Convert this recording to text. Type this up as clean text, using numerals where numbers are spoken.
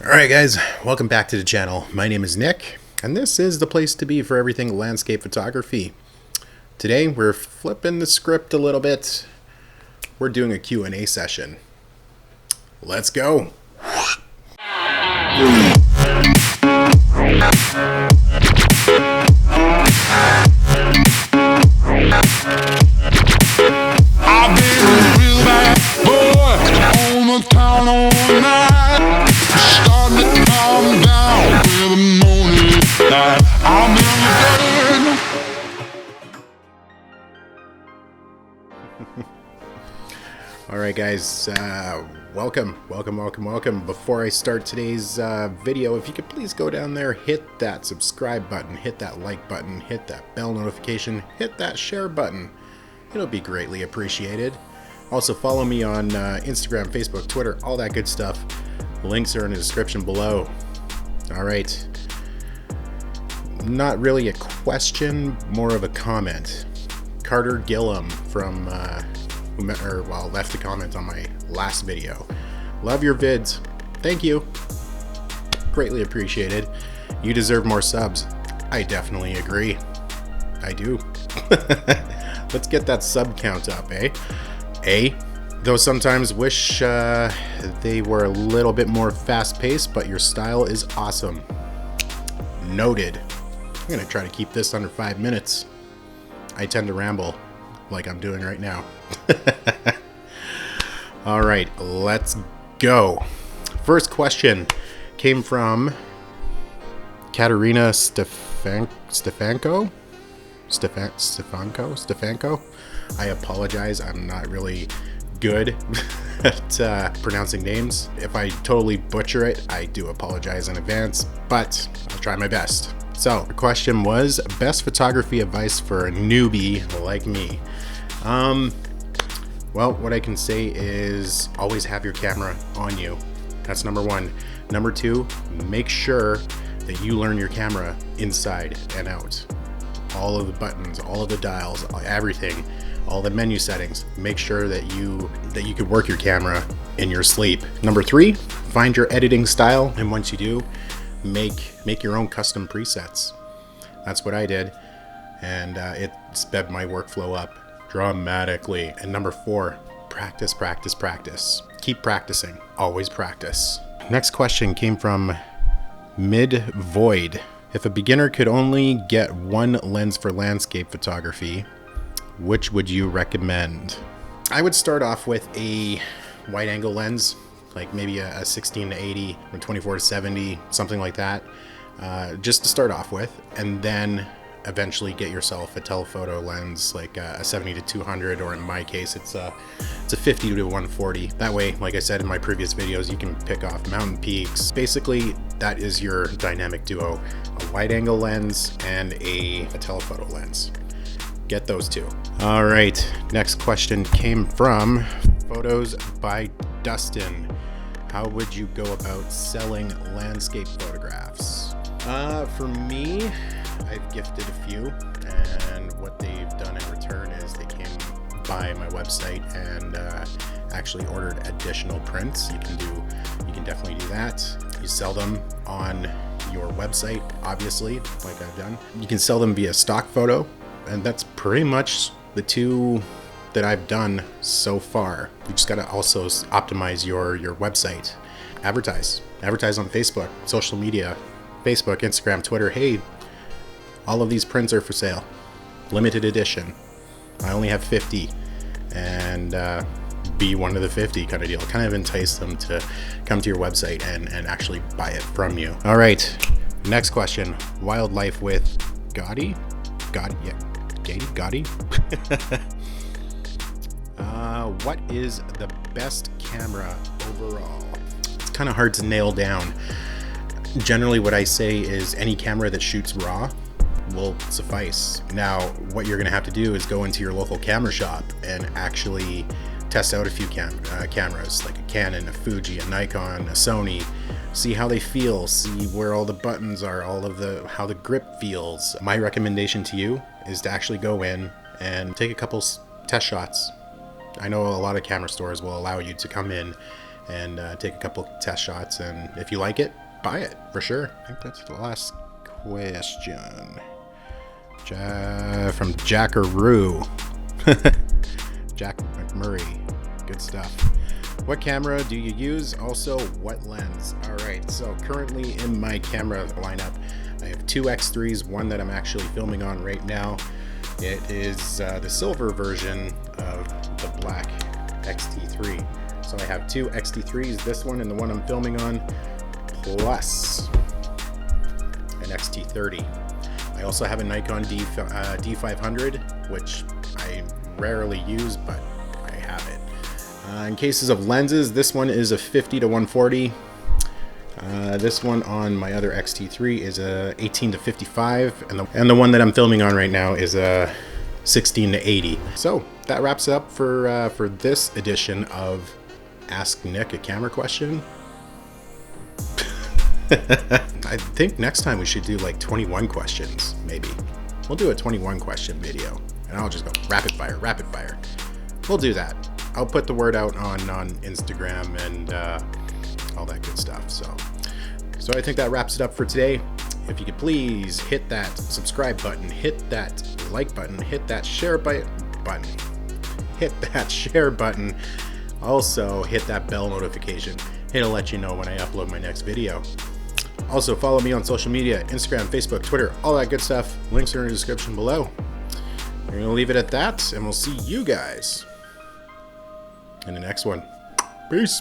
Alright guys, welcome back to the channel. My name is Nick, and this is the place to be for everything landscape photography. Today we're flipping the script a little bit. We're doing a Q&A session. Let's go! I've been a real bad boy on the town all night. Starting to calm down with the morning light. I'm in the Alright guys, welcome. Before I start today's video, if you could please go down there, hit that subscribe button, hit that like button, hit that bell notification, hit that share button. It'll be greatly appreciated. Also follow me on Instagram, Facebook, Twitter, all that good stuff. Links are in the description below. Alright. Not really a question, more of a comment. Carter Gillum from left a comment on my last video. Love your vids. Thank you. Greatly appreciated. You deserve more subs. I definitely agree. I do. Let's get that sub count up, eh? Though sometimes wish they were a little bit more fast-paced, but your style is awesome. Noted. I'm gonna try to keep this under 5 minutes. I tend to ramble like I'm doing right now. All right, let's go. First question came from Katerina Stefanko. I apologize, I'm not really good at pronouncing names. If I totally butcher it, I do apologize in advance, but I'll try my best. So the question was, best photography advice for a newbie like me. Well, what I can say is always have your camera on you. That's number one. Number two, make sure that you learn your camera inside and out. All of the buttons, all of the dials, everything, all the menu settings. Make sure that you could work your camera in your sleep. Number three, find your editing style, and once you do, make your own custom presets. That's what I did, and it sped my workflow up dramatically. And number four, practice. Keep practicing. Always practice. Next question came from Mid Void. If a beginner could only get one lens for landscape photography, which would you recommend? I would start off with a wide angle lens, like maybe a 16 to 80 or 24 to 70, something like that, just to start off with, and then eventually get yourself a telephoto lens, like a 70 to 200, or in my case it's a 50 to 140. That way, like I said in my previous videos, you can pick off mountain peaks. Basically, that is your dynamic duo: a wide angle lens and a telephoto lens. Get those two. All right, next question came from Photos by Dustin. How would you go about selling landscape photographs? For me, I've gifted a few, and what they've done in return is they came by my website and actually ordered additional prints. You can definitely do that. You sell them on your website, obviously, like I've done. You can sell them via stock photo, and that's pretty much the two that I've done so far. You just gotta also optimize your website. Advertise on Facebook, social media, Facebook, Instagram, Twitter. Hey, all of these prints are for sale, limited edition. I only have 50, and be one of the 50 kind of deal. Kind of entice them to come to your website and actually buy it from you. All right, next question. Wildlife with Gotti? What is the best camera overall? It's kind of hard to nail down. Generally, what I say is any camera that shoots RAW will suffice. Now, what you're gonna have to do is go into your local camera shop and actually test out a few cameras, like a Canon, a Fuji, a Nikon, a Sony. See how they feel, see where all the buttons are, how the grip feels. My recommendation to you is to actually go in and take a couple test shots. I know a lot of camera stores will allow you to come in and take a couple test shots. And if you like it, buy it for sure. I think that's the last question. From Jackaroo. Jack McMurray. Good stuff. What camera do you use? Also, what lens? All right, so currently in my camera lineup, I have two X3s, one that I'm actually filming on right now. It is the silver version of the black XT3. So I have two XT3s, this one and the one I'm filming on, plus an XT30. I also have a Nikon D500, which I rarely use, but I have it. In cases of lenses, this one is a 50 to 140. This one on my other XT3 is a 18 to 55, and the one that I'm filming on right now is a 16 to 80. So that wraps it up for this edition of Ask Nick a Camera Question. I think next time we should do like 21 questions, maybe. We'll do a 21 question video, and I'll just go rapid fire. We'll do that. I'll put the word out on Instagram and all that good stuff. So I think that wraps it up for today. If you could please hit that subscribe button, hit that like button, hit that share button, also hit that bell notification. It'll let you know when I upload my next video. Also follow me on social media, Instagram, Facebook, Twitter, all that good stuff. Links are in the description below. We're going to leave it at that, and we'll see you guys in the next one. Peace.